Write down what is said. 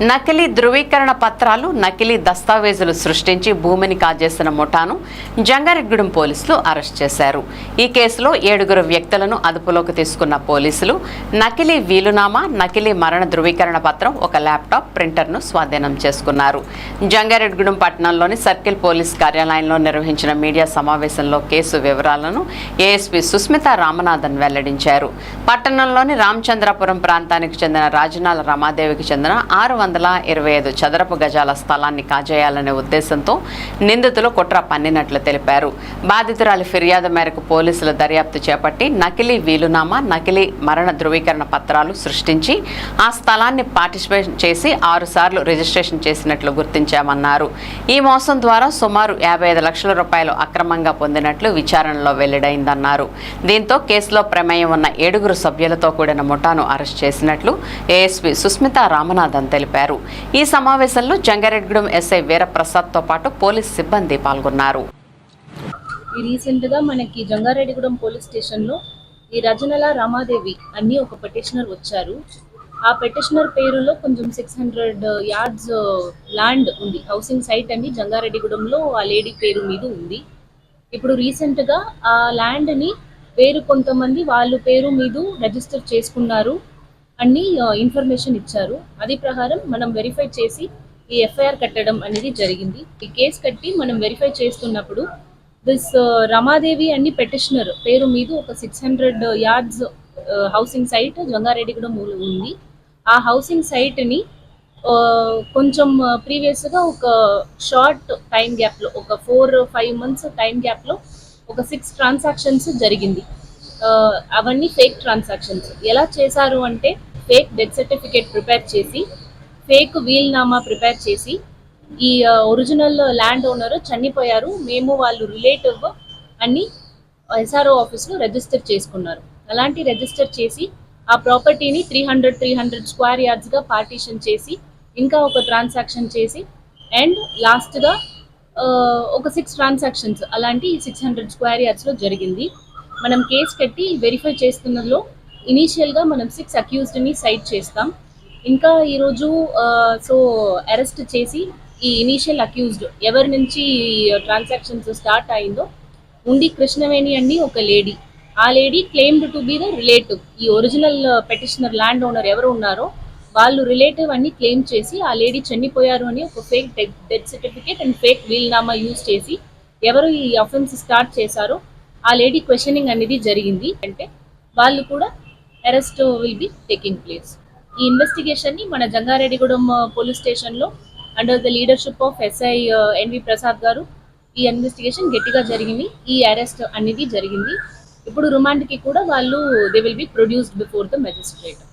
నకిలీ ధృవీకరణ పత్రాలు, నకిలీ దస్తావేజులు సృష్టించి భూమిని కాజేసిన ముఠాను జంగారెడ్డిగూడెం పోలీసులు అరెస్ట్ చేశారు. ఈ కేసులో 7 వ్యక్తులను అదుపులోకి తీసుకున్న పోలీసులు నకిలీ వీలునామా, నకిలీ మరణ ధృవీకరణ పత్రం, ఒక ల్యాప్టాప్, ప్రింటర్ను స్వాధీనం చేసుకున్నారు. జంగారెడ్డిగూడెం పట్టణంలోని సర్కిల్ పోలీస్ కార్యాలయంలో నిర్వహించిన మీడియా సమావేశంలో కేసు వివరాలను ఏఎస్పీ సుస్మిత రామనాథన్ వెల్లడించారు. పట్టణంలోని రామచంద్రాపురం ప్రాంతానికి చెందిన రాజనాల రమాదేవికి చెందిన 625 చదరపు గజాల స్థలాన్ని కాజేయాలనే ఉద్దేశంతో నిందితులు కుట్ర పన్నినట్లు తెలిపారు. బాధితురాలి ఫిర్యాదు మేరకు పోలీసులు దర్యాప్తు చేపట్టి నకిలీ వీలునామా, నకిలీ మరణ ధృవీకరణ పత్రాలు సృష్టించి ఆ స్థలాన్ని పార్టిసిపేట్ చేసి 6 సార్లు రిజిస్ట్రేషన్ చేసినట్లు గుర్తించామన్నారు. ఈ మోసం ద్వారా సుమారు 55 లక్షల రూపాయలు అక్రమంగా పొందినట్లు విచారణలో వెల్లడైందన్నారు. దీంతో కేసులో ప్రమేయం ఉన్న 7 సభ్యులతో కూడిన ముఠాను అరెస్ట్ చేసినట్లు ఏఎస్పీ సుస్మిత రామనాథన్ తెలిపారు. ఈ సమావేశంలో జంగారెడ్డిగూడెం ఎస్ఐ వీరప్రసాద్తో పాటు పోలీస్ సిబ్బంది పాల్గొన్నారు. రీసెంట్ గా మనకి జంగారెడ్డిగూడెం పోలీస్ స్టేషన్ లో ఈ రజనల రమాదేవి అన్ని ఒక పిటిషనర్ వచ్చారు. ఆ పిటిషనర్ పేరులో కొంచెం 600 యార్డ్స్ ల్యాండ్ ఉంది, హౌసింగ్ సైట్ అని జంగారెడ్డిగూడెంలో ఆ లేడీ పేరు మీద ఉంది. ఇప్పుడు రీసెంట్ గా ఆ ల్యాండ్ ని కొంతమంది వాళ్ళ పేరు మీద రిజిస్టర్ చేసుకున్నారు అన్ని ఇన్ఫర్మేషన్ ఇచ్చారు. అది ప్రకారం మనం వెరిఫై చేసి ఈ ఎఫ్ఐఆర్ కట్టడం అనేది జరిగింది. ఈ కేసు కట్టి మనం వెరిఫై చేస్తున్నప్పుడు దిస్ రమాదేవి అన్ని పిటిషనర్ పేరు మీద ఒక 600 యార్డ్స్ హౌసింగ్ సైట్ జంగారెడ్డిగూడెం ఉంది. ఆ హౌసింగ్ సైట్ ని కొంచెం ప్రీవియస్గా ఒక షార్ట్ టైం గ్యాప్లో, ఒక 4-5 మంత్స్ టైం గ్యాప్లో ఒక 6 ట్రాన్సాక్షన్స్ జరిగింది. అవన్నీ ఫేక్ ట్రాన్సాక్షన్స్. ఎలా చేశారు అంటే, ఫేక్ డెత్ సర్టిఫికేట్ ప్రిపేర్ చేసి, ఫేక్ వీల్నామా ప్రిపేర్ చేసి, ఈ ఒరిజినల్ ల్యాండ్ ఓనర్ చనిపోయారు, మేము వాళ్ళు రిలేటివ్ అన్ని ఎస్ఆర్ఓ ఆఫీస్లో రిజిస్టర్ చేసుకున్నారు. అలాంటి రిజిస్టర్ చేసి ఆ ప్రాపర్టీని 300 స్క్వేర్ యార్డ్స్గా పార్టీషన్ చేసి, ఇంకా ఒక ట్రాన్సాక్షన్ చేసి, అండ్ లాస్ట్గా ఒక 6 ట్రాన్సాక్షన్స్ అలాంటి 600 స్క్వేర్ యార్డ్స్లో జరిగింది. మనం కేసు కట్టి వెరిఫై చేస్తున్నలో ఇనీషియల్గా మనం 6 అక్యూజ్డ్ని సైట్ చేస్తాం. ఇంకా ఈరోజు అరెస్ట్ చేసి ఈ ఇనీషియల్ అక్యూజ్డ్ ఎవరి నుంచి ట్రాన్సాక్షన్స్ స్టార్ట్ అయిందో ఉండి కృష్ణవేణి అని ఒక లేడీ, ఆ lady claimed to be the relative. ఈ ఒరిజినల్ పెటిషనర్ ల్యాండ్ ఓనర్ ఎవరు ఉన్నారో వాళ్ళు రిలేటివ్ అని క్లెయిమ్ చేసి ఆ లేడీ చనిపోయారు అని ఒక fake death certificate and fake వీల్నామా యూజ్ చేసి ఎవరు ఈ అఫెన్స్ స్టార్ట్ చేశారో ఆ లేడీ క్వశ్చనింగ్ అనేది జరిగింది. అంటే వాళ్ళు కూడా arrest will be taking place. ఈ ఇన్వెస్టిగేషన్ని మన జంగారెడ్డిగూడెం పోలీస్ స్టేషన్లో under the leadership of SI NV Prasad గారు ఈ ఇన్వెస్టిగేషన్ గట్టిగా జరిగింది. ఈ అరెస్ట్ అనేది జరిగింది. ఇప్పుడు రిమాండ్కి కూడా వాళ్ళు they will be produced before the magistrate.